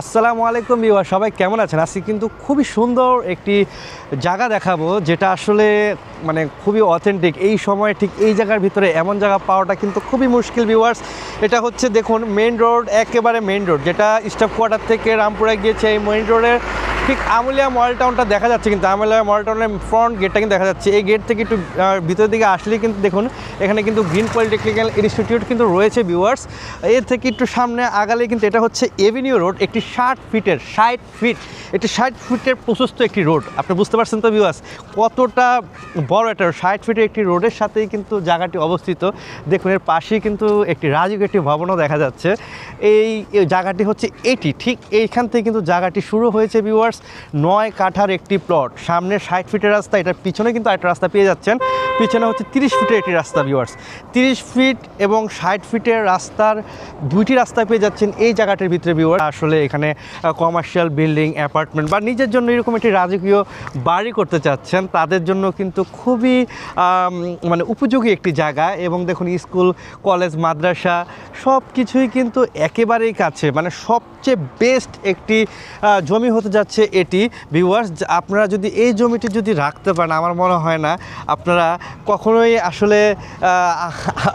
আসসালামু আলাইকুম ভিউয়ার, সবাই কেমন আছেন? আজকে কিন্তু খুবই সুন্দর একটি জায়গা দেখাবো, যেটা আসলে মানে খুবই অথেন্টিক। এই সময়ে ঠিক এই জায়গার ভিতরে এমন জায়গা পাওয়াটা কিন্তু খুবই মুশকিল ভিউয়ার্স। এটা হচ্ছে দেখুন মেইন রোড, একেবারে মেইন রোড, যেটা স্টাফ কোয়ার্টার থেকে রামপুরা গিয়েছে। এই মেইন রোডের ঠিক আমুলিয়া মডেল টাউনটা দেখা যাচ্ছে, কিন্তু আমুলিয়া মডেল টাউনের ফ্রন্ট গেটটা কিন্তু দেখা যাচ্ছে। এই গেট থেকে একটু ভিতরের দিকে আসলেই কিন্তু দেখুন এখানে কিন্তু গ্রিন পলিটেকনিক্যাল ইনস্টিটিউট কিন্তু রয়েছে ভিউয়ার্স। এর থেকে একটু সামনে আগালে কিন্তু এটা হচ্ছে এভিনিউ রোড, একটি 60 ফিট একটি 60 ফিটের প্রশস্ত একটি রোড। আপনি বুঝতে পারছেন তো ভিউয়ার্স কতটা বড় একটা 60 ফিটের একটি রোডের সাথেই কিন্তু জায়গাটি অবস্থিত। দেখুন এর পাশেই কিন্তু একটি রাজকীয় একটি ভবনও দেখা যাচ্ছে। এই জায়গাটি হচ্ছে এটি ঠিক এইখান থেকে কিন্তু জায়গাটি শুরু হয়েছে ভিউয়ার্স। 9 কাঠার একটি প্লট, সামনে 60 ফিটের রাস্তা, এটার পিছনে কিন্তু একটা রাস্তা পেয়ে যাচ্ছেন। পিছনে হচ্ছে 30 ফিটের একটি রাস্তা ভিউয়ার্স। 30 ফিট এবং 60 ফিটের রাস্তার দুইটি রাস্তা পেয়ে যাচ্ছেন এই জায়গাটির ভিতরে ভিউয়ার্স। আসলে এখানে কমার্শিয়াল বিল্ডিং, অ্যাপার্টমেন্ট বা নিজের জন্য এরকম একটি রাজকীয় বাড়ি করতে চাচ্ছেন, তাদের জন্য কিন্তু খুবই মানে উপযোগী একটি জায়গা। এবং দেখুন স্কুল, কলেজ, মাদ্রাসা সব কিছুই কিন্তু একেবারেই কাছে, মানে সবচেয়ে বেস্ট একটি জমি হতে যাচ্ছে এটি ভিউয়ার্স। আপনারা যদি এই জমিটি যদি রাখতে পারেন, আমার মনে হয় না আপনারা কখনোই আসলে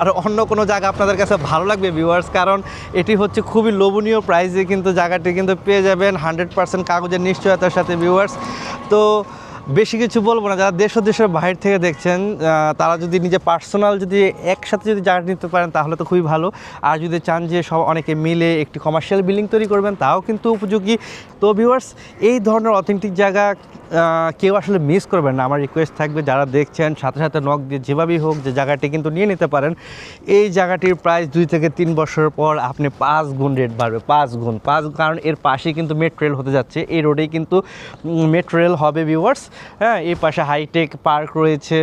আর অন্য কোনো জায়গা আপনাদের কাছে ভালো লাগবে ভিউয়ার্স, কারণ এটি হচ্ছে খুবই লোভনীয় প্রাইসে কিন্তু জায়গাটি কিন্তু পেয়ে যাবেন 100% কাগজের নিশ্চয়তার সাথে ভিউয়ার্স। তো বেশি কিছু বলবো না, যারা দেশ ও দেশের বাইরে থেকে দেখছেন তারা যদি নিজে পার্সোনাল যদি একসাথে যদি জায়গা নিতে পারেন তাহলে তো খুবই ভালো। আর যদি চান যে সব অনেকে মিলে একটি কমার্শিয়াল বিল্ডিং তৈরি করবেন, তাও কিন্তু উপযোগী। তো ভিউয়ার্স এই ধরনের অথেন্টিক জায়গা কেউ আসলে মিস করবেন না। আমার রিকোয়েস্ট থাকবে যারা দেখছেন সাথে সাথে নক দিয়ে যেভাবেই হোক যে জায়গাটি কিন্তু নিয়ে নিতে পারেন। এই জায়গাটির প্রাইস 2 থেকে 3 বছর পর আপনি 5 গুণ রেট বাড়বে, 5 গুণ, কারণ এর পাশেই কিন্তু মেট্রো রেল হতে যাচ্ছে। এই রোডেই কিন্তু মেট্রো রেল হবে ভিউয়ার্স। হ্যাঁ, এই পাশে হাইটেক পার্ক রয়েছে,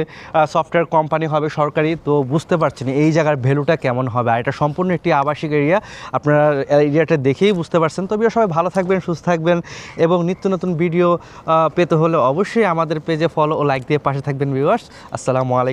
সফটওয়্যার কোম্পানি হবে সরকারি। তো বুঝতে পারছেন এই জায়গার ভ্যালুটা কেমন হবে। আর এটা সম্পূর্ণ একটি আবাসিক এরিয়া, আপনারা এরিয়াটা দেখেই বুঝতে পারছেন। তবে সবাই ভালো থাকবেন, সুস্থ থাকবেন এবং নিত্য নতুন ভিডিও পেতে হলে অবশ্যই আমাদের পেজে ফলো ও লাইক দিয়ে পাশে থাকবেন ভিউয়ার্স। আসসালামু আলাইকুম।